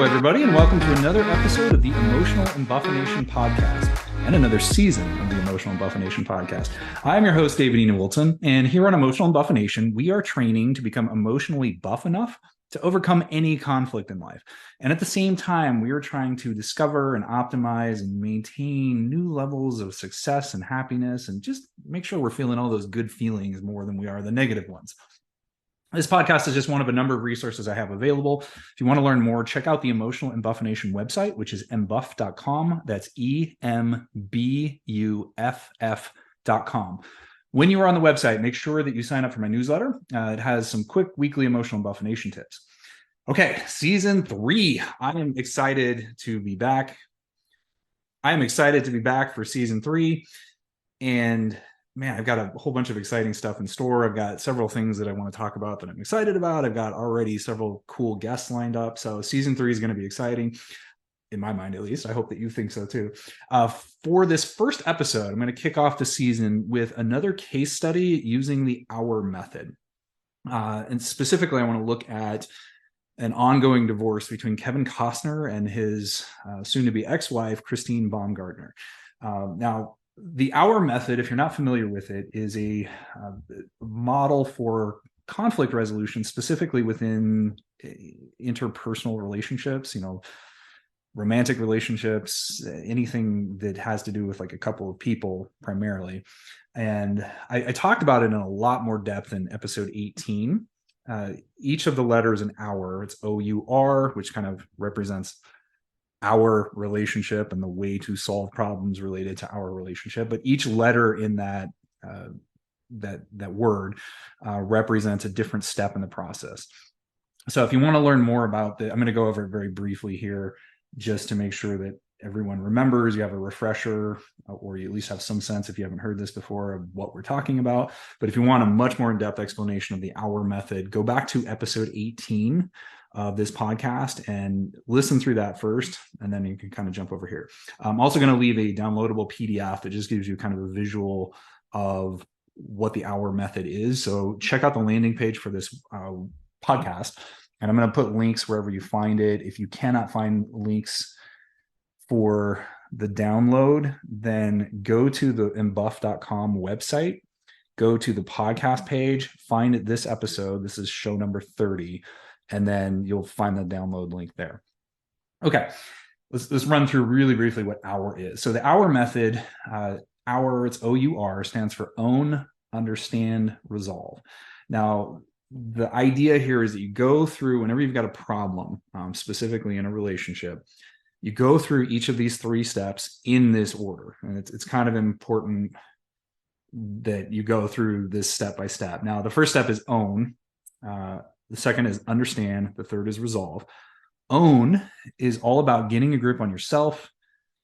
Hello, everybody, and welcome to another episode of the Emotional Embuffination Podcast and another season of the Emotional Embuffination Podcast. I'm your host, David Ian Wilson, and here on Emotional Embuffination, we are training to become emotionally buff enough to overcome any conflict in life. And at the same time, we are trying to discover and optimize and maintain new levels of success and happiness and just make sure we're feeling all those good feelings more than we are the negative ones. This podcast is just one of a number of resources I have available. If you want to learn more, check out the Emotional Embuffination website, which is embuff.com. That's EMBUFF.com. When you are on the website, make sure that you sign up for my newsletter. It has some quick weekly emotional embuffination tips. Okay, season 3. I am excited to be back. For season 3. And man, I've got a whole bunch of exciting stuff in store. I've got several things that I want to talk about that I'm excited about. I've got already several cool guests lined up. So season 3 is going to be exciting, in my mind at least. I hope that you think so too. For this first episode, I'm going to kick off the season with another case study using the hour method. And specifically, I want to look at an ongoing divorce between Kevin Costner and his soon-to-be ex-wife, Christine Baumgartner. Now, the hour method, if you're not familiar with it, is a model for conflict resolution, specifically within interpersonal relationships, romantic relationships, anything that has to do with like a couple of people primarily. And I talked about it in a lot more depth in episode 18. Each of the letters an hour, it's O-U-R, which kind of represents our relationship and the way to solve problems related to our relationship. But each letter in that word represents a different step in the process. So if you want to learn more about I'm going to go over it very briefly here, just to make sure that everyone remembers, you have a refresher, or you at least have some sense, if you haven't heard this before, of what we're talking about. But if you want a much more in-depth explanation of the hour method, go back to episode 18 of this podcast and listen through that first, and then you can kind of jump over here. I'm also going to leave a downloadable PDF that just gives you kind of a visual of what the hour method is. So check out the landing page for this podcast, and I'm going to put links wherever you find it. If you cannot find links for the download, then go to the embuff.com website, go to the podcast page, find this episode. This is show number 30. And then you'll find the download link there. Okay, let's run through really briefly what hour is. So the hour method, hour, it's O-U-R, stands for own, understand, resolve. Now, the idea here is that you go through, whenever you've got a problem, specifically in a relationship, you go through each of these 3 steps in this order. And it's kind of important that you go through this step by step. Now, the first step is own. The second is understand. The third is resolve. Own is all about getting a grip on yourself,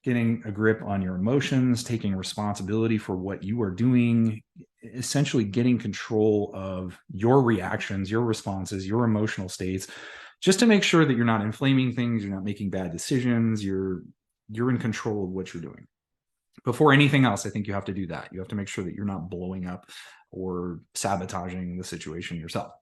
getting a grip on your emotions, taking responsibility for what you are doing, essentially getting control of your reactions, your responses, your emotional states, just to make sure that you're not inflaming things, you're not making bad decisions, you're in control of what you're doing. Before anything else, I think you have to do that. You have to make sure that you're not blowing up or sabotaging the situation yourself.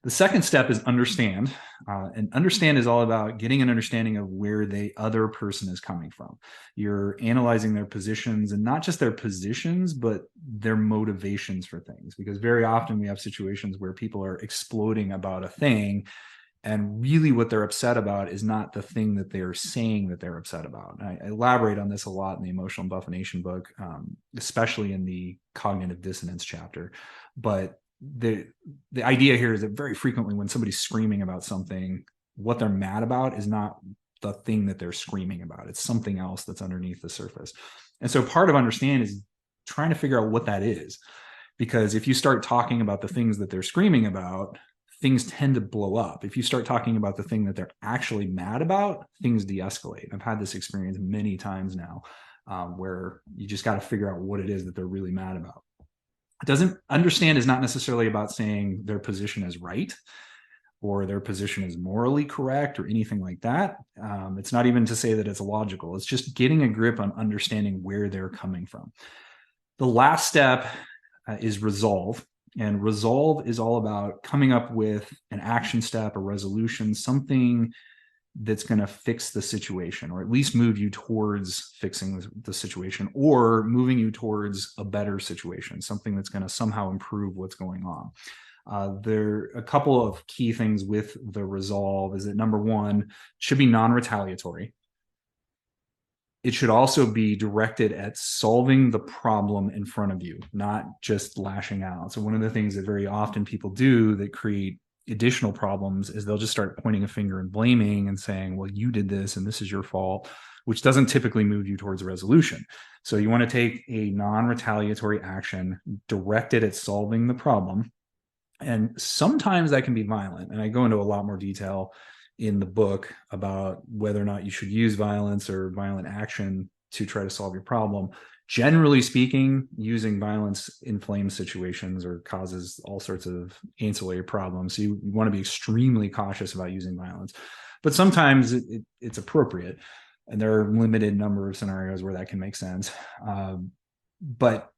The second step is understand. And understand is all about getting an understanding of where the other person is coming from. You're analyzing their positions, and not just their positions, but their motivations for things. Because very often we have situations where people are exploding about a thing, and really what they're upset about is not the thing that they're saying that they're upset about. And I elaborate on this a lot in the Emotional Embuffination book, especially in the cognitive dissonance chapter. But the idea here is that very frequently when somebody's screaming about something, what they're mad about is not the thing that they're screaming about. It's something else that's underneath the surface. And so part of understand is trying to figure out what that is. Because if you start talking about the things that they're screaming about, things tend to blow up. If you start talking about the thing that they're actually mad about, things de-escalate. I've had this experience many times now, where you just got to figure out what it is that they're really mad about. Understand is not necessarily about saying their position is right or their position is morally correct or anything like that. It's not even to say that it's illogical. It's just getting a grip on understanding where they're coming from. The last step is resolve. And resolve is all about coming up with an action step, a resolution, something that's going to fix the situation, or at least move you towards fixing the situation, or moving you towards a better situation, something that's going to somehow improve what's going on. There are a couple of key things with the resolve is that number one, should be non-retaliatory. It should also be directed at solving the problem in front of you, not just lashing out. So one of the things that very often people do that create additional problems is they'll just start pointing a finger and blaming and saying, well, you did this and this is your fault, which doesn't typically move you towards a resolution. So you want to take a non-retaliatory action directed at solving the problem. And sometimes that can be violent. And I go into a lot more detail in the book about whether or not you should use violence or violent action to try to solve your problem. Generally speaking, using violence inflames situations or causes all sorts of ancillary problems. So you want to be extremely cautious about using violence. But sometimes it's appropriate. And there are a limited number of scenarios where that can make sense. But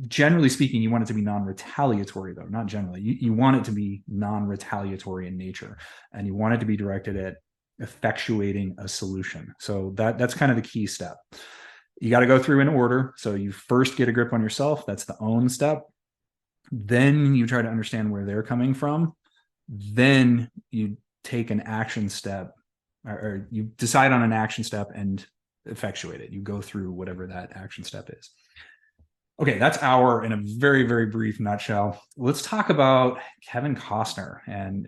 generally speaking, you want it to be non-retaliatory, though, not generally. You want it to be non-retaliatory in nature, and you want it to be directed at effectuating a solution. So that's kind of the key step. You got to go through in order. So you first get a grip on yourself. That's the own step. Then you try to understand where they're coming from. Then you take an action step, or you decide on an action step and effectuate it. You go through whatever that action step is. Okay, that's our in a very, very brief nutshell. Let's talk about Kevin Costner. And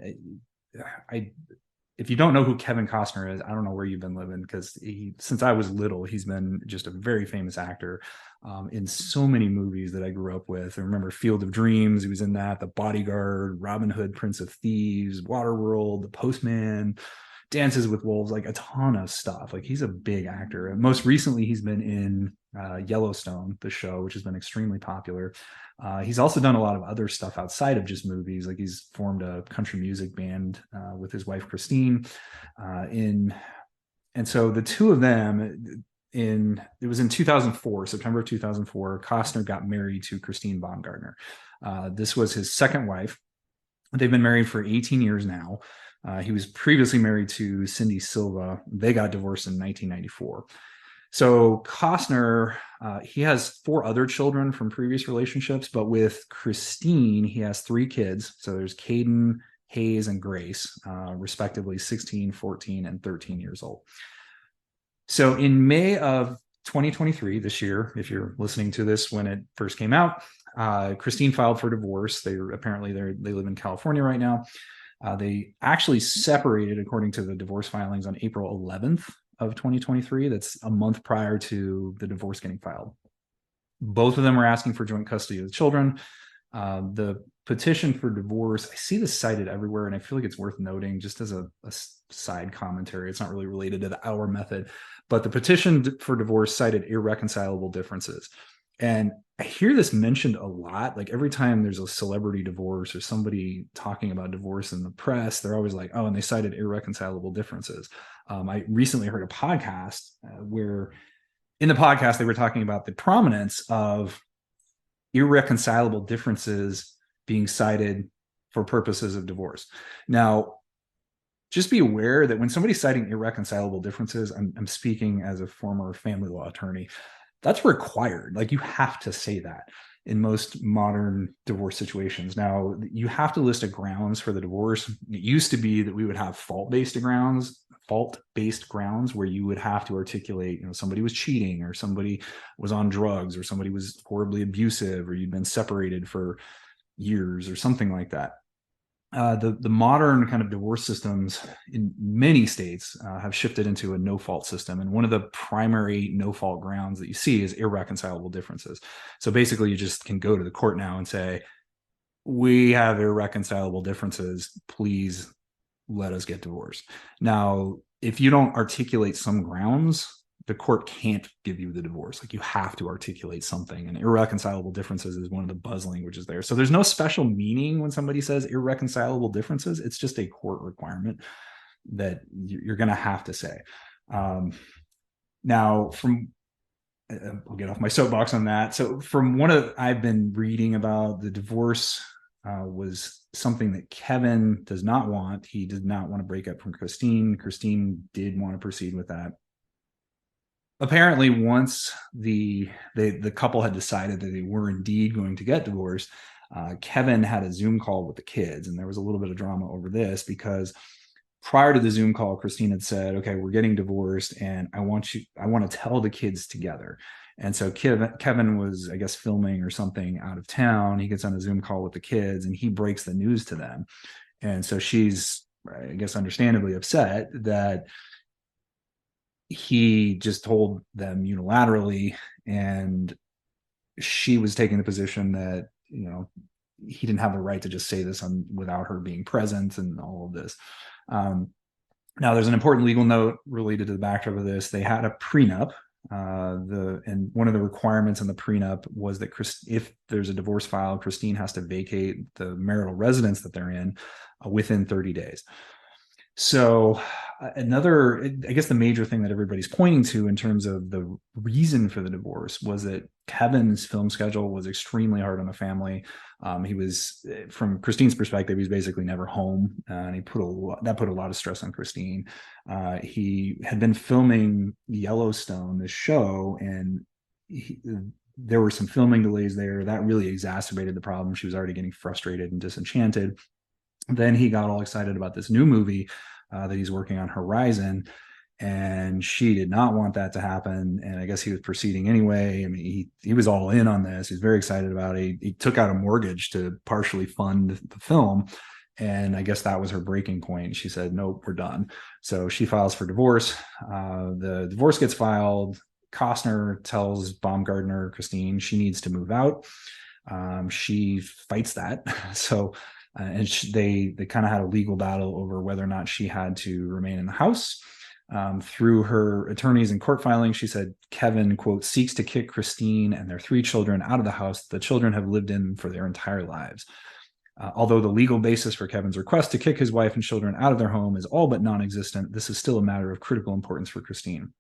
if you don't know who Kevin Costner is, I don't know where you've been living, because since I was little, he's been just a very famous actor in so many movies that I grew up with. I remember Field of Dreams, he was in that, The Bodyguard, Robin Hood, Prince of Thieves, Waterworld, The Postman, Dances with Wolves, like a ton of stuff. Like, he's a big actor. And most recently, he's been in Yellowstone, the show, which has been extremely popular. He's also done a lot of other stuff outside of just movies. Like, he's formed a country music band with his wife Christine. And so the two of them, it was in 2004, September of 2004, Costner got married to Christine Baumgartner. This was his second wife. They've been married for 18 years now. He was previously married to Cindy Silva. They got divorced in 1994. So Costner, he has 4 other children from previous relationships, but with Christine, he has 3 kids. So there's Caden, Hayes, and Grace, respectively 16, 14, and 13 years old. So in May of 2023, this year, if you're listening to this when it first came out, Christine filed for divorce. They live in California right now. They actually separated, according to the divorce filings, on April 11th of 2023. That's a month prior to the divorce getting filed. Both of them are asking for joint custody of the children. The petition for divorce, I see this cited everywhere, and I feel like it's worth noting just as a side commentary. It's not really related to the Our method, but the petition for divorce cited irreconcilable differences. And I hear this mentioned a lot. Like, every time there's a celebrity divorce or somebody talking about divorce in the press, they're always like, oh, and they cited irreconcilable differences. I recently heard a podcast where in the podcast, they were talking about the prominence of irreconcilable differences being cited for purposes of divorce. Now, just be aware that when somebody's citing irreconcilable differences, I'm speaking as a former family law attorney, that's required. Like, you have to say that in most modern divorce situations. Now, you have to list a grounds for the divorce. It used to be that we would have fault-based grounds where you would have to articulate, somebody was cheating, or somebody was on drugs, or somebody was horribly abusive, or you'd been separated for years or something like that. The modern kind of divorce systems in many states have shifted into a no-fault system. And one of the primary no-fault grounds that you see is irreconcilable differences. So basically, you just can go to the court now and say, we have irreconcilable differences. Please let us get divorced. Now, if you don't articulate some grounds, the court can't give you the divorce. Like, you have to articulate something, and irreconcilable differences is one of the buzz languages there. So there's no special meaning when somebody says irreconcilable differences. It's just a court requirement that you're going to have to say. Now, I'll get off my soapbox on that. So from I've been reading about the divorce was something that Kevin does not want. He did not want to break up from Christine. Christine did want to proceed with that. Apparently, once the couple had decided that they were indeed going to get divorced, Kevin had a Zoom call with the kids, and there was a little bit of drama over this because prior to the Zoom call, Christine had said, "Okay, we're getting divorced, and I want to tell the kids together." And so Kevin was, I guess, filming or something out of town. He gets on a Zoom call with the kids, and he breaks the news to them. And so she's, I guess, understandably upset that he just told them unilaterally, and she was taking the position that, he didn't have the right to just say this without her being present and all of this. Now, there's an important legal note related to the backdrop of this. They had a prenup. And one of the requirements in the prenup was that if there's a divorce filed, Christine has to vacate the marital residence that they're in within 30 days. So I guess the major thing that everybody's pointing to in terms of the reason for the divorce was that Kevin's film schedule was extremely hard on the family. He was, from Christine's perspective, he was basically never home, and that put a lot of stress on Christine. He had been filming Yellowstone, this show, and there were some filming delays there that really exacerbated the problem. She was already getting frustrated and disenchanted. Then he got all excited about this new movie that he's working on, Horizon, and she did not want that to happen. And I guess he was proceeding anyway. I mean, he was all in on this. He's very excited about it. He took out a mortgage to partially fund the film. And I guess that was her breaking point. She said, "Nope, we're done." So she files for divorce. The divorce gets filed. Costner tells Baumgartner, Christine, she needs to move out. She fights that. So and they kind of had a legal battle over whether or not she had to remain in the house. Through her attorneys and court filings, she said Kevin, quote, seeks to kick Christine and their 3 children out of the house the children have lived in for their entire lives. Although the legal basis for Kevin's request to kick his wife and children out of their home is all but non-existent, this is still a matter of critical importance for Christine.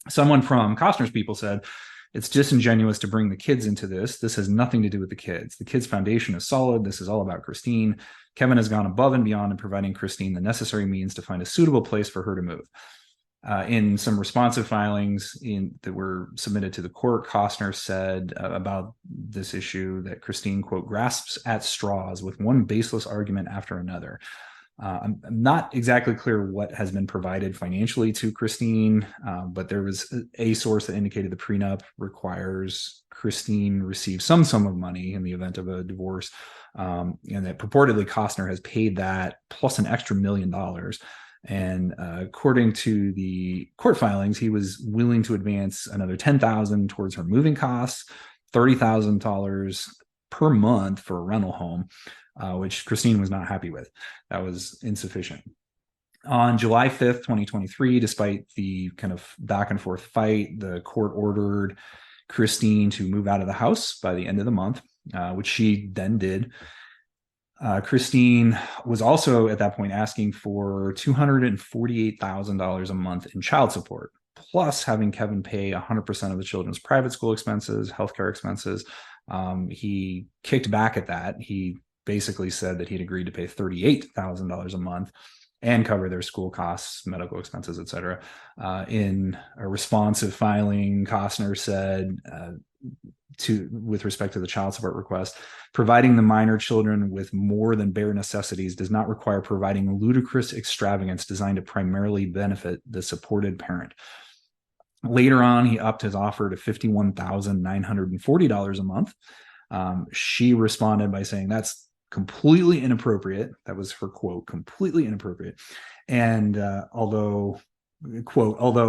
Someone from Costner's people said, "It's disingenuous to bring the kids into this. This has nothing to do with the kids. The kids' foundation is solid. This is all about Christine. Kevin has gone above and beyond in providing Christine the necessary means to find a suitable place for her to move." In some responsive filings that were submitted to the court, Costner said about this issue that Christine, quote, grasps at straws with one baseless argument after another. I'm not exactly clear what has been provided financially to Christine, but there was a source that indicated the prenup requires Christine receive some sum of money in the event of a divorce, and that purportedly Costner has paid that plus an extra $1 million. And according to the court filings, he was willing to advance another $10,000 towards her moving costs, $30,000 per month for a rental home, which Christine was not happy with. That was insufficient. On July 5th, 2023, despite the kind of back and forth fight, the court ordered Christine to move out of the house by the end of the month, which she then did. Christine was also at that point asking for $248,000 a month in child support, plus having Kevin pay 100% of the children's private school expenses, healthcare expenses. He kicked back at that. He basically said that he'd agreed to pay $38,000 a month and cover their school costs, medical expenses, et cetera. In a responsive filing, Costner said, with respect to the child support request, providing the minor children with more than bare necessities does not require providing ludicrous extravagance designed to primarily benefit the supported parent. Later on, he upped his offer to $51,940 a month. She responded by saying that's completely inappropriate. That was her quote, completely inappropriate. And although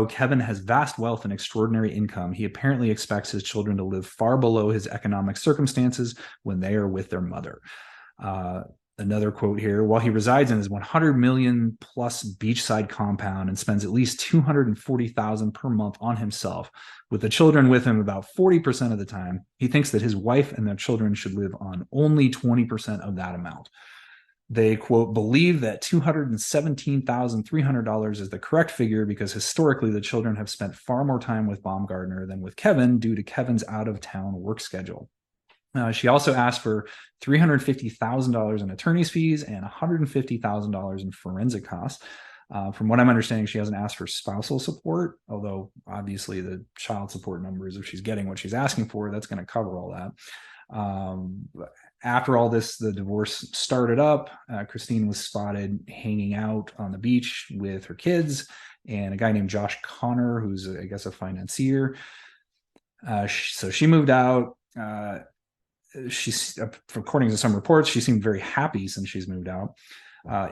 Kevin has vast wealth and extraordinary income, he apparently expects his children to live far below his economic circumstances when they are with their mother. Another quote here: while he resides in his 100 million plus beachside compound and spends at least $240,000 per month on himself, with the children with him about 40% of the time, he thinks that his wife and their children should live on only 20% of that amount. They, quote, believe that $217,300 is the correct figure because historically the children have spent far more time with Baumgartner than with Kevin due to Kevin's out-of-town work schedule. She also asked for $350,000 in attorney's fees and $150,000 in forensic costs. From what I'm understanding, she hasn't asked for spousal support, although obviously the child support numbers, if she's getting what she's asking for, that's going to cover all that. After all this, the divorce started up. Christine was spotted hanging out on the beach with her kids and a guy named Josh Connor, who's, I guess, a financier. So she moved out. She's, according to some reports, she seemed very happy since she's moved out.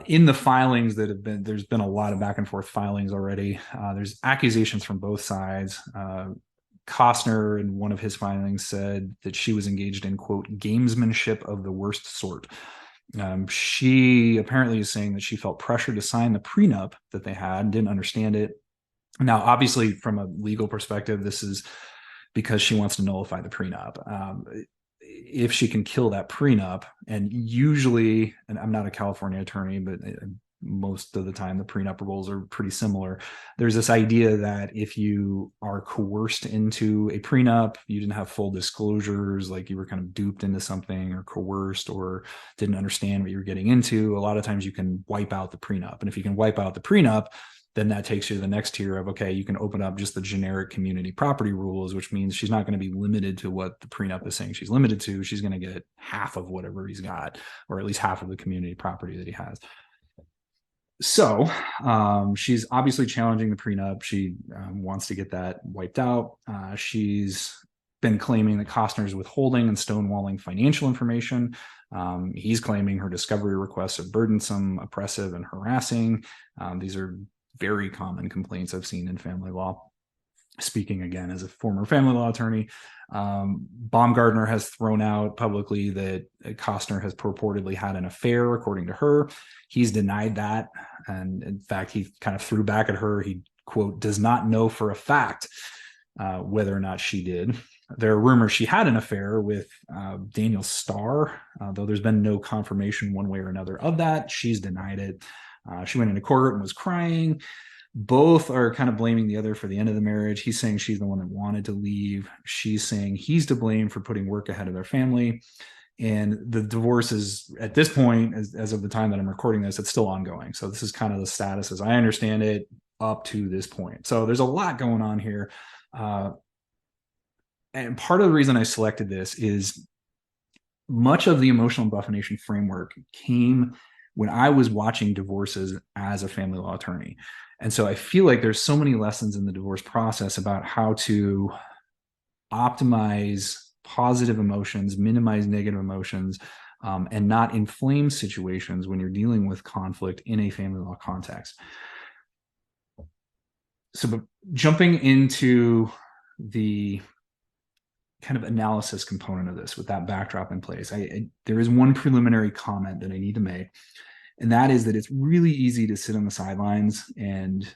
In the filings that have been, there's been a lot of back and forth filings already. There's accusations from both sides. Costner, in one of his filings, said that she was engaged in, quote, gamesmanship of the worst sort. She apparently is saying that she felt pressure to sign the prenup that they had, didn't understand it. Now, obviously, from a legal perspective, this is because she wants to nullify the prenup. If she can kill that prenup, and usually, and I'm not a California attorney, but most of the time the prenup rules are pretty similar. There's this idea that if you are coerced into a prenup, you didn't have full disclosures, like you were kind of duped into something or coerced or didn't understand what you were getting into, a lot of times you can wipe out the prenup. And if you can wipe out the prenup, then that takes you to the next tier of, okay, you can open up just the generic community property rules, which means she's not going to be limited to what the prenup is saying she's limited to. She's going to get half of whatever he's got, or at least half of the community property that he has. So she's obviously challenging the prenup. She wants to get that wiped out. She's been claiming that Costner is withholding and stonewalling financial information. He's claiming her discovery requests are burdensome, oppressive, and harassing. These are very common complaints I've seen in family law. Speaking again as a former family law attorney, Baumgartner has thrown out publicly that Costner has purportedly had an affair, according to her. He's denied that. And in fact, he kind of threw back at her. He, quote, does not know for a fact whether or not she did. There are rumors she had an affair with Daniel Starr, though there's been no confirmation one way or another of that. She's denied it. She went into court and was crying. Both are kind of blaming the other for the end of the marriage. He's saying she's the one that wanted to leave. She's saying he's to blame for putting work ahead of their family. And the divorce is, at this point, as of the time that I'm recording this, it's still ongoing. So this is kind of the status as I understand it up to this point. So there's a lot going on here. And part of the reason I selected this is much of the emotional embuffination framework came when I was watching divorces as a family law attorney. And so I feel like there's so many lessons in the divorce process about how to optimize positive emotions, minimize negative emotions, and not inflame situations when you're dealing with conflict in a family law context. So jumping into the kind of analysis component of this with that backdrop in place, there is one preliminary comment that I need to make. And that is that it's really easy to sit on the sidelines and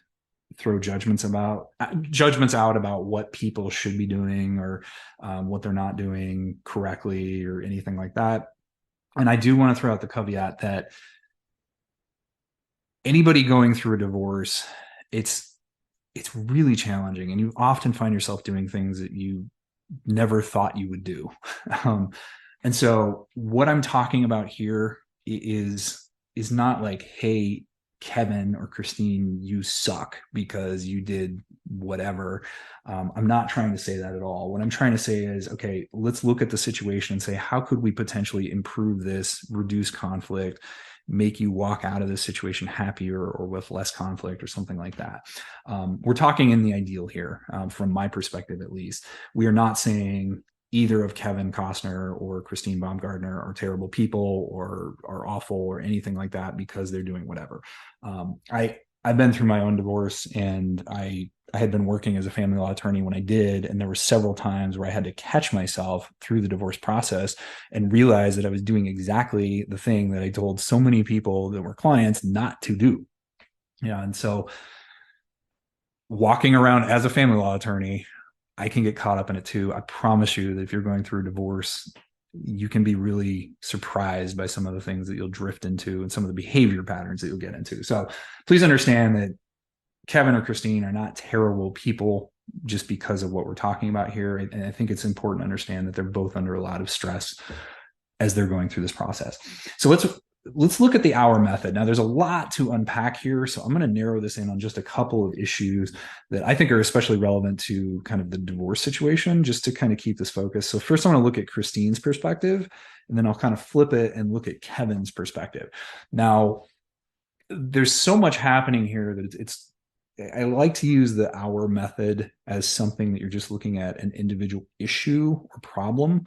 throw judgments out about what people should be doing or what they're not doing correctly or anything like that. And I do want to throw out the caveat that anybody going through a divorce, it's really challenging, and you often find yourself doing things that you never thought you would do. And so what I'm talking about here is not like, hey, Kevin or Christine, you suck because you did whatever. I'm not trying to say that at all. What I'm trying to say is, okay, let's look at the situation and say, how could we potentially improve this, reduce conflict, make you walk out of this situation happier or with less conflict or something like that. We're talking in the ideal here, from my perspective at least. We are not saying either of Kevin Costner or Christine Baumgartner are terrible people or are awful or anything like that because they're doing whatever. I've been through my own divorce, and I had been working as a family law attorney when I did, and there were several times where I had to catch myself through the divorce process and realize that I was doing exactly the thing that I told so many people that were clients not to do. Yeah, and so walking around as a family law attorney, I can get caught up in it too. I promise you that if you're going through a divorce, you can be really surprised by some of the things that you'll drift into and some of the behavior patterns that you'll get into. So please understand that Kevin or Christine are not terrible people. just because of what we're talking about here. And I think it's important to understand that they're both under a lot of stress as they're going through this process. So let's look at the hour method. Now, there's a lot to unpack here, so I'm going to narrow this in on just a couple of issues that I think are especially relevant to kind of the divorce situation, just to kind of keep this focused. So first, I want to look at Christine's perspective, and then I'll kind of flip it and look at Kevin's perspective. Now, there's so much happening here that it's I like to use the hour method as something that you're just looking at an individual issue or problem,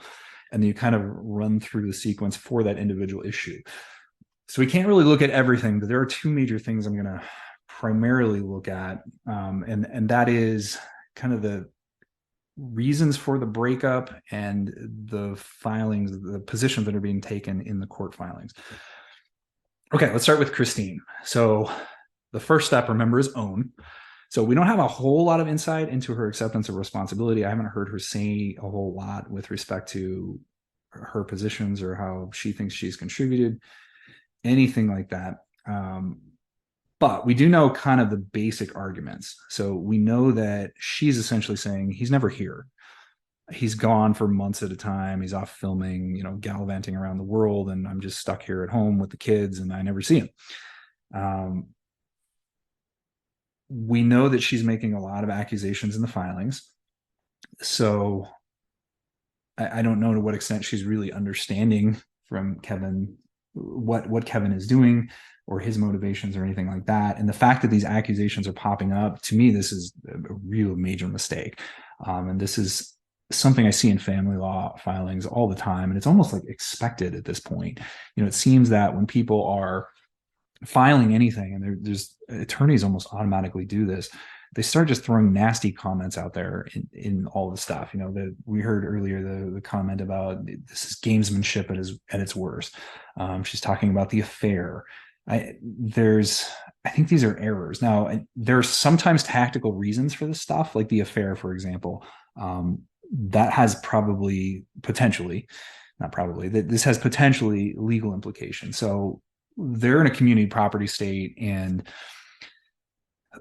and then you kind of run through the sequence for that individual issue. So we can't really look at everything, but there are two major things I'm going to primarily look at, and that is kind of the reasons for the breakup and the filings, the positions that are being taken in the court filings. Okay, let's start with Christine. So the first step, remember, is own. So we don't have a whole lot of insight into her acceptance of responsibility. I haven't heard her say a whole lot with respect to her positions or how she thinks she's contributed, anything like that. But we do know kind of the basic arguments. So we know that she's essentially saying he's never here. He's gone for months at a time. He's off filming, gallivanting around the world, and I'm just stuck here at home with the kids, and I never see him. We know that she's making a lot of accusations in the filings. So I don't know to what extent she's really understanding from Kevin what Kevin is doing or his motivations or anything like that. And the fact that these accusations are popping up, to me, this is a real major mistake. And this is something I see in family law filings all the time. And it's almost like expected at this point. It seems that when people are filing anything, and there's attorneys almost automatically do this, they start just throwing nasty comments out there in all the stuff. That we heard earlier, the comment about this is gamesmanship at its worst. She's talking about the affair. I think these are errors. Now, there's sometimes tactical reasons for this stuff, like the affair, for example. That has this has potentially legal implications. So they're in a community property state, and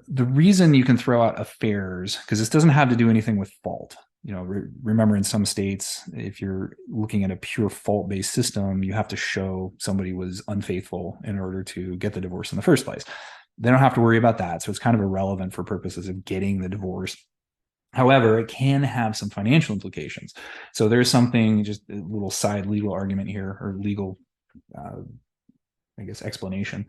the reason you can throw out affairs, because this doesn't have to do anything with fault. Remember, in some states, if you're looking at a pure fault-based system, you have to show somebody was unfaithful in order to get the divorce in the first place. They don't have to worry about that, so it's kind of irrelevant for purposes of getting the divorce. However, it can have some financial implications. So there's something, just a little side legal argument here, or legal, explanation.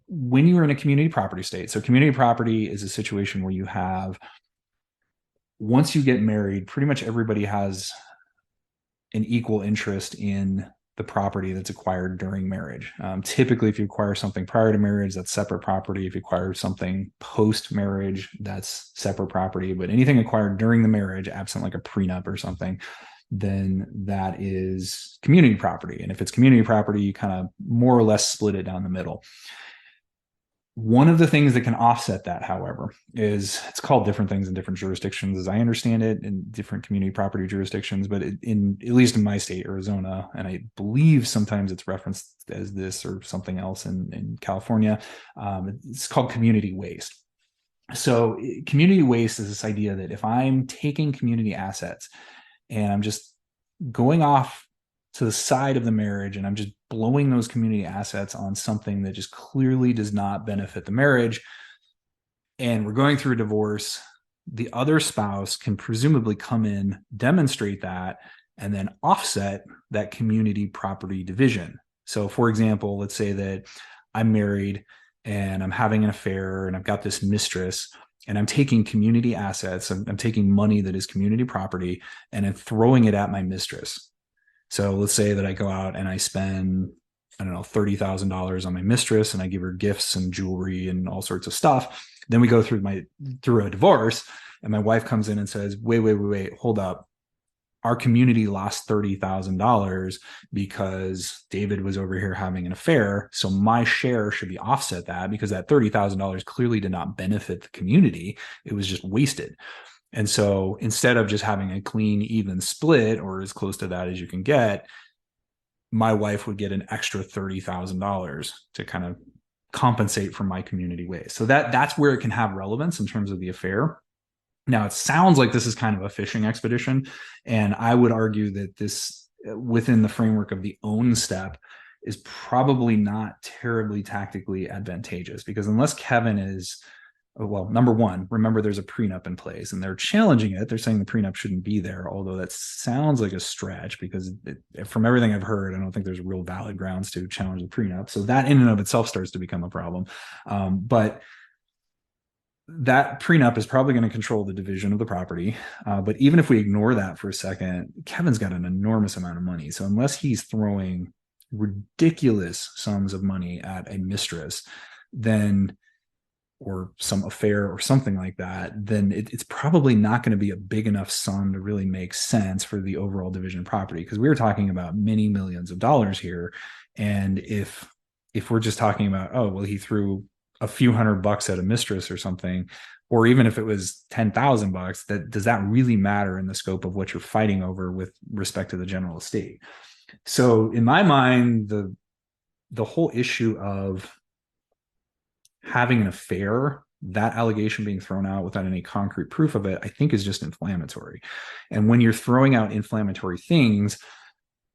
When you're in a community property state, so community property is a situation where you have, once you get married, pretty much everybody has an equal interest in the property that's acquired during marriage. Typically, if you acquire something prior to marriage, that's separate property. If you acquire something post-marriage, that's separate property. But anything acquired during the marriage, absent like a prenup or something, then that is community property. And if it's community property, you kind of more or less split it down the middle. One of the things that can offset that, however, is it's called different things in different jurisdictions, as I understand it, in different community property jurisdictions, but at least in my state, Arizona, and I believe sometimes it's referenced as this or something else in California, it's called community waste. So community waste is this idea that if I'm taking community assets and I'm just going off to the side of the marriage and I'm just blowing those community assets on something that just clearly does not benefit the marriage, and we're going through a divorce, the other spouse can presumably come in, demonstrate that, and then offset that community property division. So for example, let's say that I'm married and I'm having an affair and I've got this mistress, and I'm taking community assets, I'm taking money that is community property, and I'm throwing it at my mistress. So let's say that I go out and I spend, $30,000 on my mistress, and I give her gifts and jewelry and all sorts of stuff. Then we go through a divorce, and my wife comes in and says, wait, hold up. Our community lost $30,000 because David was over here having an affair. So my share should be offset that, because that $30,000 clearly did not benefit the community. It was just wasted. And so instead of just having a clean, even split, or as close to that as you can get, my wife would get an extra $30,000 to kind of compensate for my community ways. So that's where it can have relevance in terms of the affair. Now, it sounds like this is kind of a fishing expedition, and I would argue that this, within the framework of the own step, is probably not terribly tactically advantageous, because unless Kevin is, well, number one, remember there's a prenup in place and they're challenging it. They're saying the prenup shouldn't be there, although that sounds like a stretch, because from everything I've heard, I don't think there's real valid grounds to challenge the prenup. So that in and of itself starts to become a problem. But that prenup is probably going to control the division of the property. But even if we ignore that for a second, Kevin's got an enormous amount of money. So unless he's throwing ridiculous sums of money at a mistress, then, or some affair or something like that, then it's probably not going to be a big enough sum to really make sense for the overall division of property, because we were talking about many millions of dollars here. And if we're just talking about, oh, well, he threw a few $100 at a mistress or something, or even if it was $10,000, that does that really matter in the scope of what you're fighting over with respect to the general estate? So in my mind, the whole issue of having an affair, that allegation being thrown out without any concrete proof of it, I think is just inflammatory. And when you're throwing out inflammatory things,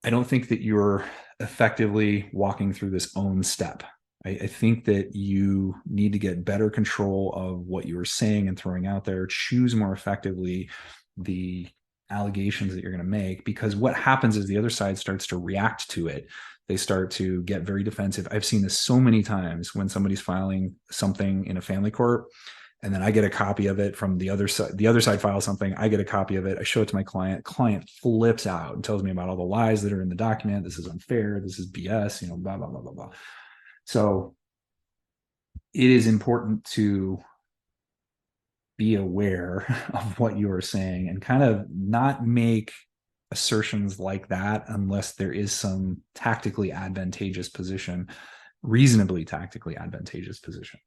I don't think that you're effectively walking through this own step. I think that you need to get better control of what you are saying and throwing out there, choose more effectively the allegations that you're going to make, because what happens is the other side starts to react to it. They start to get very defensive. I've seen this so many times when somebody's filing something in a family court, and then I get a copy of it from the other side. The other side files something, I get a copy of it, I show it to my client. Client flips out and tells me about all the lies that are in the document. This is unfair. This is BS, blah, blah, blah, blah, blah. So it is important to be aware of what you are saying and kind of not make assertions like that unless there is some tactically advantageous position, reasonably tactically advantageous position.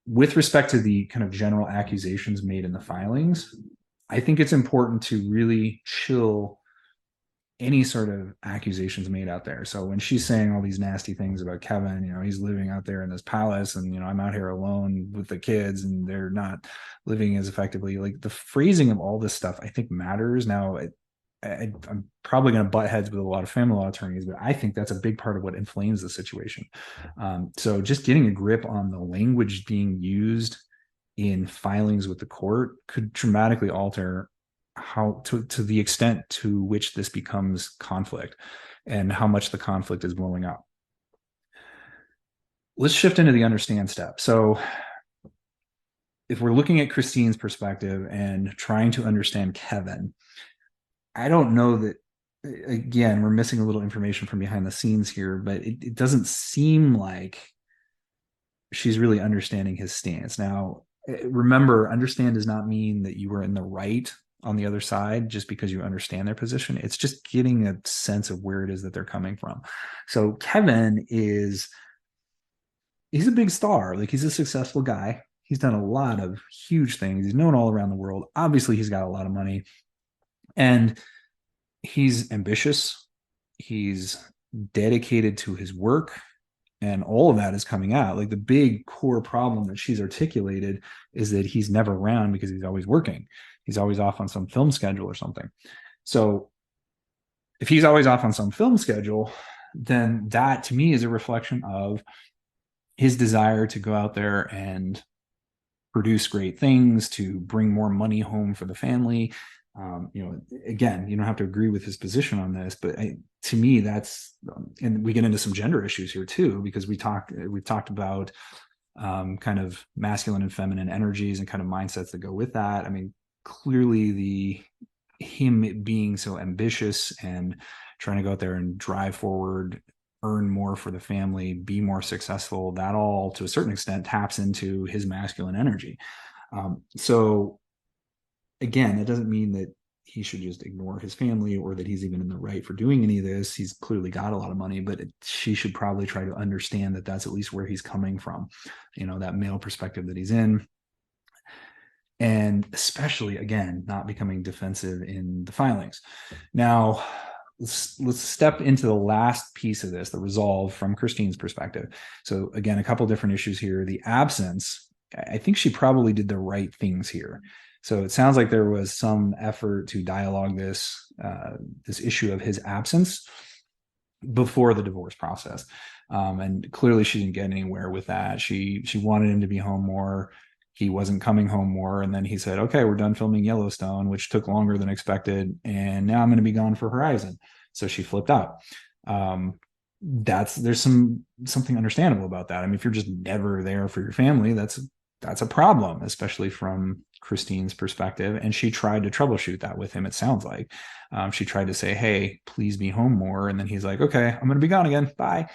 With respect to the kind of general accusations made in the filings, I think it's important to really chill any sort of accusations made out there. So when she's saying all these nasty things about Kevin, he's living out there in this palace, and I'm out here alone with the kids and they're not living as effectively, like the phrasing of all this stuff, I think matters. Now, I'm probably going to butt heads with a lot of family law attorneys, but I think that's a big part of what inflames the situation. So just getting a grip on the language being used in filings with the court could dramatically alter how to the extent to which this becomes conflict and how much the conflict is blowing up. Let's shift into the understand step. So if we're looking at Christine's perspective and trying to understand Kevin, I don't know that, again, we're missing a little information from behind the scenes here, but it doesn't seem like she's really understanding his stance. Now, remember, understand does not mean that you are in the right on the other side just because you understand their position. It's just getting a sense of where it is that they're coming from. So Kevin he's a big star. Like, he's a successful guy. He's done a lot of huge things. He's known all around the world. Obviously, he's got a lot of money. And he's ambitious. He's dedicated to his work. And all of that is coming out. Like, the big core problem that she's articulated is that he's never around because he's always working. He's always off on some film schedule or something. So if he's always off on some film schedule, then that to me is a reflection of his desire to go out there and produce great things, to bring more money home for the family. Again, you don't have to agree with his position on this, but to me, that's, and we get into some gender issues here too, because we've talked about kind of masculine and feminine energies and kind of mindsets that go with that. I mean, clearly him being so ambitious and trying to go out there and drive forward, earn more for the family, be more successful, that all to a certain extent taps into his masculine energy. So again, it doesn't mean that he should just ignore his family or that he's even in the right for doing any of this. He's clearly got a lot of money, but she should probably try to understand that that's at least where he's coming from, that male perspective that he's in. And especially, again, not becoming defensive in the filings. Now, let's step into the last piece of this, the resolve from Christine's perspective. So again, a couple different issues here. The absence, I think she probably did the right things here. So it sounds like there was some effort to dialogue this issue of his absence before the divorce process. And clearly she didn't get anywhere with that. She wanted him to be home more. He wasn't coming home more. And then he said, okay, we're done filming Yellowstone, which took longer than expected. And now I'm going to be gone for Horizon. So she flipped out. There's something understandable about that. I mean, if you're just never there for your family, that's a problem, especially from Christine's perspective. And she tried to troubleshoot that with him, it sounds like. She tried to say, hey, please be home more. And then he's like, okay, I'm going to be gone again. Bye.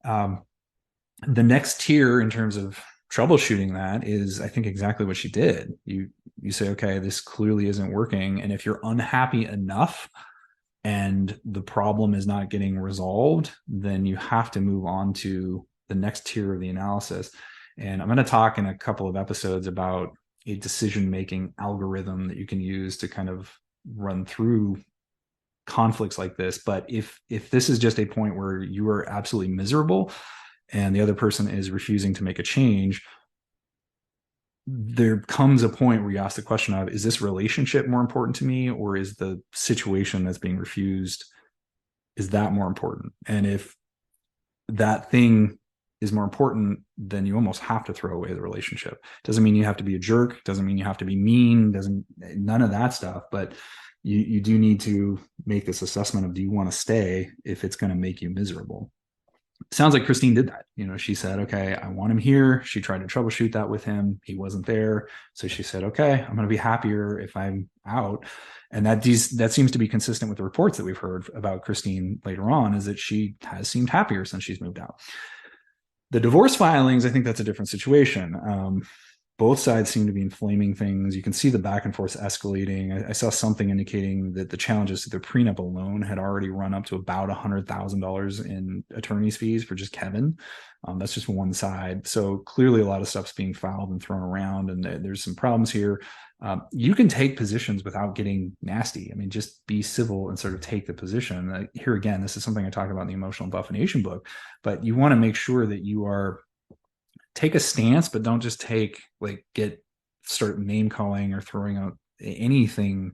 The next tier in terms of troubleshooting that is, I think, exactly what she did. You say, okay, this clearly isn't working. And if you're unhappy enough and the problem is not getting resolved, then you have to move on to the next tier of the analysis. And I'm going to talk in a couple of episodes about a decision-making algorithm that you can use to kind of run through conflicts like this. But if this is just a point where you are absolutely miserable and the other person is refusing to make a change, there comes a point where you ask the question of, is this relationship more important to me, or is the situation that's being refused, is that more important? And if that thing is more important, then you almost have to throw away the relationship. Doesn't mean you have to be a jerk, doesn't mean you have to be mean, none of that stuff, but you do need to make this assessment of, do you want to stay if it's going to make you miserable? Sounds like Christine did that. She said, okay, I want him here. She tried to troubleshoot that with him. He wasn't there. So she said, okay, I'm going to be happier if I'm out. And that seems to be consistent with the reports that we've heard about Christine later on, is that she has seemed happier since she's moved out. The divorce filings, I think that's a different situation. Both sides seem to be inflaming things. You can see the back and forth escalating. I saw something indicating that the challenges to their prenup alone had already run up to about $100,000 in attorney's fees for just Kevin. That's just one side. So clearly a lot of stuff's being filed and thrown around, and there's some problems here. You can take positions without getting nasty. I mean, just be civil and sort of take the position. Here again, this is something I talk about in the Emotional Embuffination book, but you want to make sure that you take a stance, but don't just start name calling or throwing out anything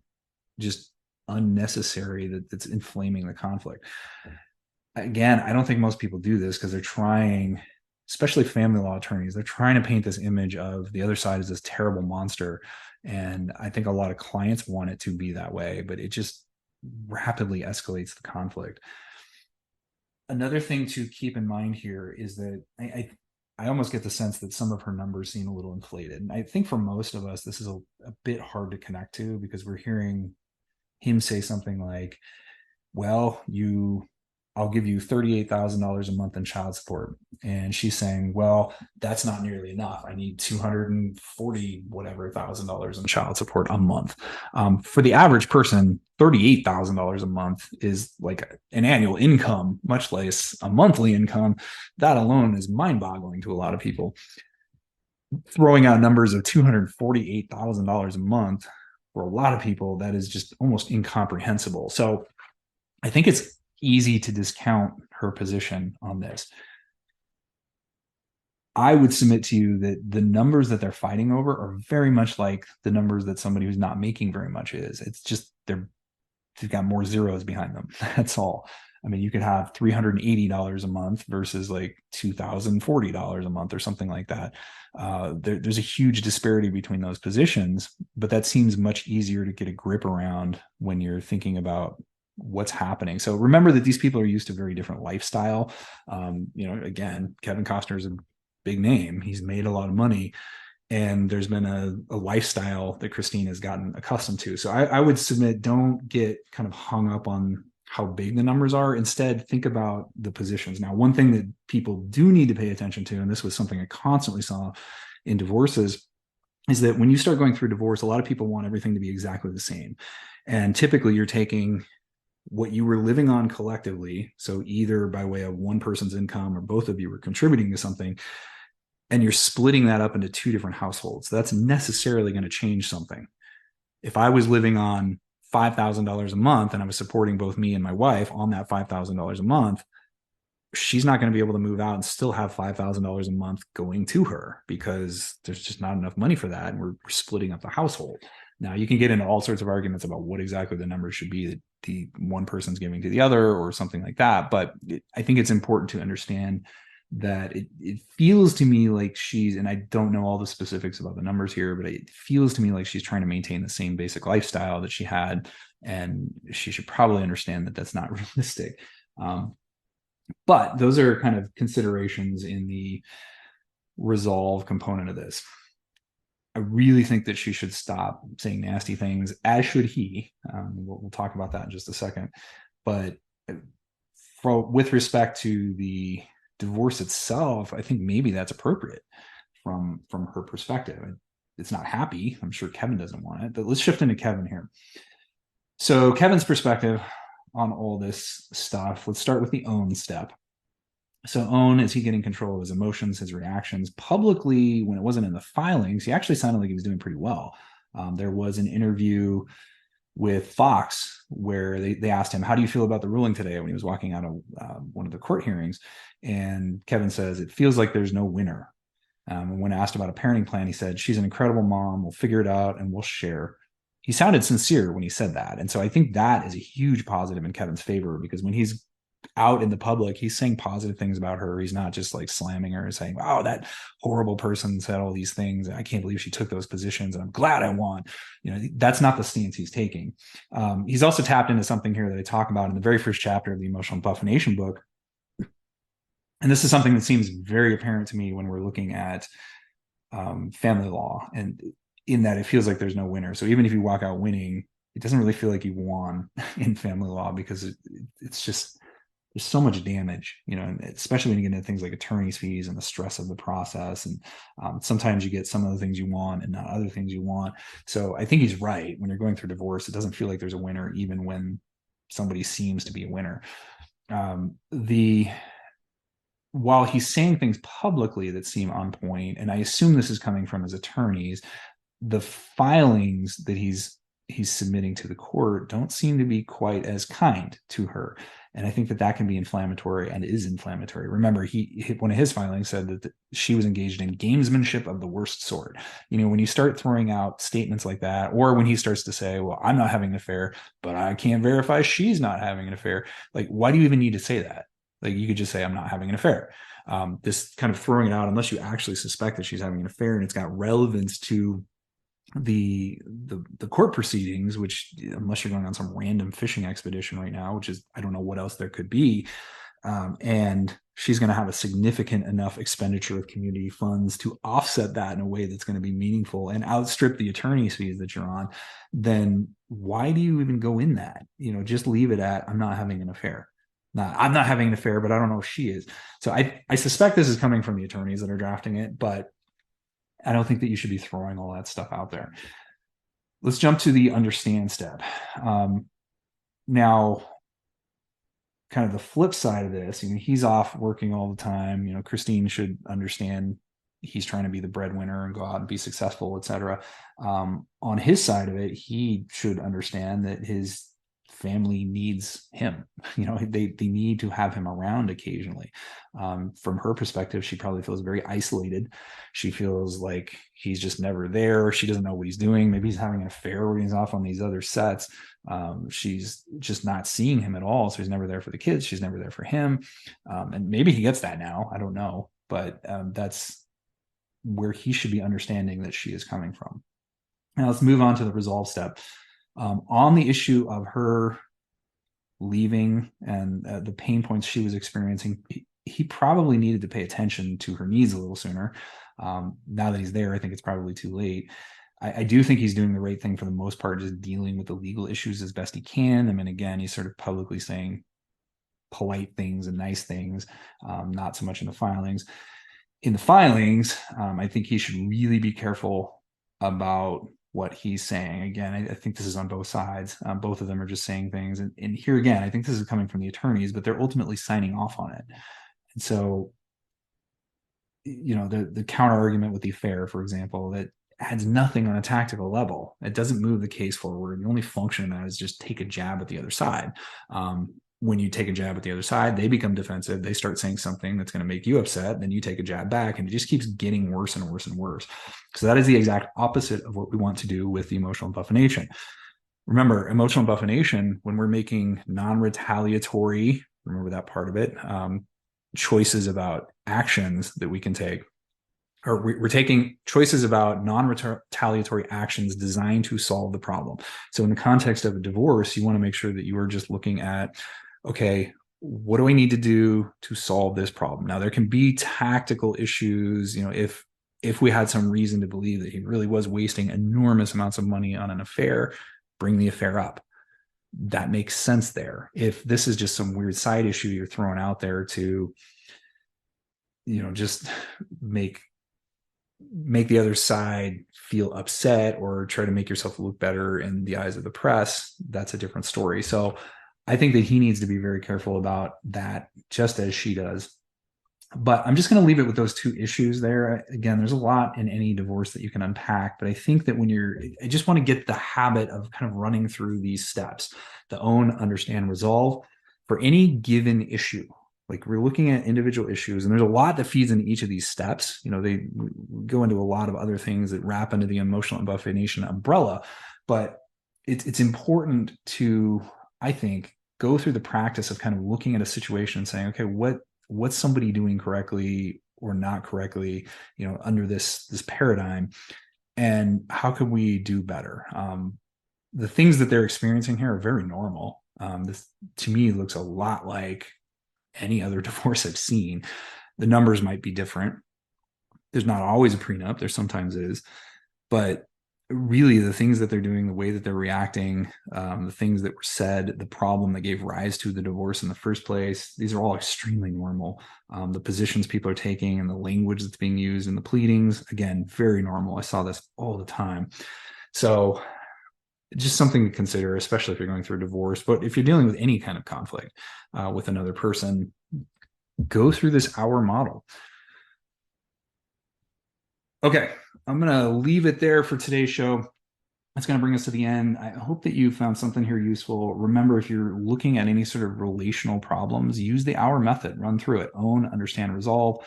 just unnecessary that's inflaming the conflict. Again, I don't think most people do this because they're trying, especially family law attorneys, they're trying to paint this image of the other side as this terrible monster. And I think a lot of clients want it to be that way, but it just rapidly escalates the conflict. Another thing to keep in mind here is that I almost get the sense that some of her numbers seem a little inflated. And I think for most of us, this is a bit hard to connect to, because we're hearing him say something like, well, I'll give you $38,000 a month in child support. And she's saying, well, that's not nearly enough. I need $240,000 in child support a month. For the average person, $38,000 a month is like an annual income, much less a monthly income. That alone is mind-boggling to a lot of people. Throwing out numbers of $248,000 a month, for a lot of people, that is just almost incomprehensible. So I think it's easy to discount her position on this. I would submit to you that the numbers that they're fighting over are very much like the numbers that somebody who's not making very much is. It's just they've got more zeros behind them. That's all. I mean, you could have $380 a month versus like $2,040 a month or something like that. There's a huge disparity between those positions, but that seems much easier to get a grip around when you're thinking about what's happening. So remember that these people are used to very different lifestyle. Again, Kevin Costner is a big name. He's made a lot of money, and there's been a lifestyle that Christine has gotten accustomed to. So I would submit, don't get kind of hung up on how big the numbers are. Instead, think about the positions. Now, one thing that people do need to pay attention to, and this was something I constantly saw in divorces, is that when you start going through divorce, a lot of people want everything to be exactly the same. And typically you're taking what you were living on collectively, so either by way of one person's income or both of you were contributing to something, and you're splitting that up into two different households. That's necessarily going to change something. If I was living on $5,000 a month and I was supporting both me and my wife on that $5,000 a month, she's not going to be able to move out and still have $5,000 a month going to her because there's just not enough money for that. And we're splitting up the household. Now you can get into all sorts of arguments about what exactly the number should be that the one person's giving to the other or something like that. But I think it's important to understand that it feels to me like she's, and I don't know all the specifics about the numbers here, but it feels to me like she's trying to maintain the same basic lifestyle that she had. And she should probably understand that that's not realistic. But those are kind of considerations in the resolve component of this. I really think that she should stop saying nasty things, as should he. We'll talk about that in just a second. But with respect to the divorce itself, I think maybe that's appropriate from her perspective. It's not happy. I'm sure Kevin doesn't want it, but let's shift into Kevin here. So Kevin's perspective on all this stuff. Let's start with the own step. So own, is he getting control of his emotions, his reactions? Publicly, when it wasn't in the filings, he actually sounded like he was doing pretty well. There was an interview with Fox where they asked him, how do you feel about the ruling today, when he was walking out of one of the court hearings? And Kevin says, it feels like there's no winner. And when asked about a parenting plan, he said, she's an incredible mom. We'll figure it out and we'll share. He sounded sincere when he said that. And so I think that is a huge positive in Kevin's favor, because when he's out in the public, he's saying positive things about her. He's not just like slamming her and saying, wow, that horrible person said all these things. I can't believe she took those positions and I'm glad I won. That's not the stance he's taking. He's also tapped into something here that I talk about in the very first chapter of the Emotional Embuffination book. And this is something that seems very apparent to me when we're looking at family law, and in that it feels like there's no winner. So even if you walk out winning, it doesn't really feel like you won in family law, because it's just, there's so much damage, and especially when you get into things like attorney's fees and the stress of the process. And sometimes you get some of the things you want and not other things you want. So I think he's right. When you're going through divorce, it doesn't feel like there's a winner, even when somebody seems to be a winner. While he's saying things publicly that seem on point, and I assume this is coming from his attorneys, the filings that he's submitting to the court don't seem to be quite as kind to her. And I think that can be inflammatory, and is inflammatory. Remember, one of his filings said that she was engaged in gamesmanship of the worst sort. When you start throwing out statements like that, or when he starts to say, well, I'm not having an affair, but I can't verify she's not having an affair. Like, why do you even need to say that? Like, you could just say, I'm not having an affair. This kind of throwing it out, unless you actually suspect that she's having an affair and it's got relevance to the court proceedings, which, unless you're going on some random fishing expedition right now, which is, I don't know what else there could be, and she's going to have a significant enough expenditure of community funds to offset that in a way that's going to be meaningful and outstrip the attorney's fees that you're on, then why do you even go in that? Just leave it at, I'm not having an affair. I'm not having an affair, but I don't know if she is. So I suspect this is coming from the attorneys that are drafting it, but I don't think that you should be throwing all that stuff out there. Let's jump to the understand step. Now, kind of the flip side of this, he's off working all the time. Christine should understand he's trying to be the breadwinner and go out and be successful, etc. On his side of it, he should understand that his family needs him. They need to have him around occasionally. From her perspective, she probably feels very isolated. She feels like he's just never there. She doesn't know what he's doing. Maybe he's having an affair when he's off on these other sets. She's just not seeing him at all. So he's never there for the kids. She's never there for him. And maybe he gets that now. I don't know. But that's where he should be understanding that she is coming from. Now let's move on to the resolve step. On the issue of her leaving and the pain points she was experiencing, he probably needed to pay attention to her needs a little sooner. Now that he's there, I think it's probably too late. I do think he's doing the right thing for the most part, just dealing with the legal issues as best he can. I mean, again, he's sort of publicly saying polite things and nice things, not so much in the filings. In the filings, I think he should really be careful about what he's saying. Again, I think this is on both sides. Both of them are just saying things. And here again, I think this is coming from the attorneys, but they're ultimately signing off on it. And so, the counter argument with the affair, for example, that adds nothing on a tactical level. It doesn't move the case forward. The only function of that is just take a jab at the other side. When you take a jab at the other side, they become defensive. They start saying something that's going to make you upset. Then you take a jab back, and it just keeps getting worse and worse and worse. So that is the exact opposite of what we want to do with the emotional embuffination. Remember, emotional embuffination, when we're making non-retaliatory, remember that part of it, choices about actions that we can take, or we're taking choices about non-retaliatory actions designed to solve the problem. So in the context of a divorce, you want to make sure that you are just looking at, okay, what do I need to do to solve this problem? Now, there can be tactical issues, if we had some reason to believe that he really was wasting enormous amounts of money on an affair, bring the affair up. That makes sense there. If this is just some weird side issue you're throwing out there to, just make the other side feel upset or try to make yourself look better in the eyes of the press, that's a different story. So I think that he needs to be very careful about that, just as she does. But I'm just going to leave it with those two issues there. Again, there's a lot in any divorce that you can unpack, but I think that I just want to get the habit of kind of running through these steps: the own, understand, resolve for any given issue. Like, we're looking at individual issues, and there's a lot that feeds into each of these steps. They go into a lot of other things that wrap into the emotional embuffination umbrella, but it's important to, I think, go through the practice of kind of looking at a situation and saying, okay, what's somebody doing correctly or not correctly, under this paradigm, and how can we do better? The things that they're experiencing here are very normal. This, to me, looks a lot like any other divorce I've seen. The numbers might be different. There's not always a prenup. There sometimes is, but really the things that they're doing, the way that they're reacting, the things that were said, the problem that gave rise to the divorce in the first place, these are all extremely normal. The positions people are taking and the language that's being used in the pleadings, again, very normal. I saw this all the time. So just something to consider, especially if you're going through a divorce. But if you're dealing with any kind of conflict with another person, go through this hour model. Okay, I'm going to leave it there for today's show. That's going to bring us to the end. I hope that you found something here useful. Remember, if you're looking at any sort of relational problems, use the hour method. Run through it. Own, understand, resolve.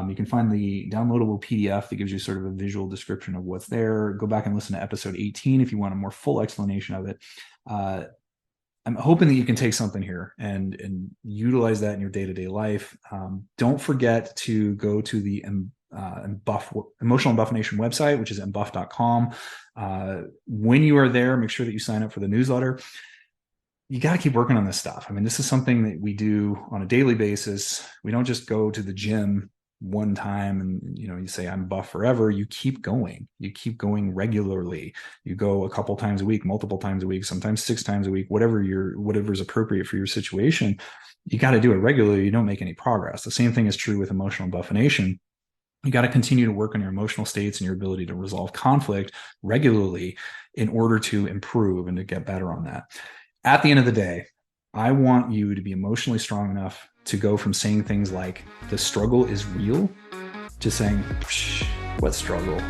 You can find the downloadable PDF that gives you sort of a visual description of what's there. Go back and listen to episode 18 if you want a more full explanation of it. I'm hoping that you can take something here and utilize that in your day-to-day life. Don't forget to go to the emotional embuffination website, which is embuff.com. When you are there, make sure that you sign up for the newsletter. You got to keep working on this stuff. I mean, this is something that we do on a daily basis. We don't just go to the gym one time and you say I'm buff forever. You keep going regularly. You go a couple times a week, multiple times a week, sometimes 6 times a week, whatever's appropriate for your situation. You got to do it regularly. You don't make any progress. The same thing is true with emotional embuffination. You got to continue to work on your emotional states and your ability to resolve conflict regularly in order to improve and to get better on that. At the end of the day, I want you to be emotionally strong enough to go from saying things like, the struggle is real, to saying, what struggle?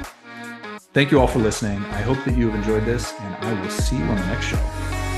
Thank you all for listening. I hope that you have enjoyed this, and I will see you on the next show.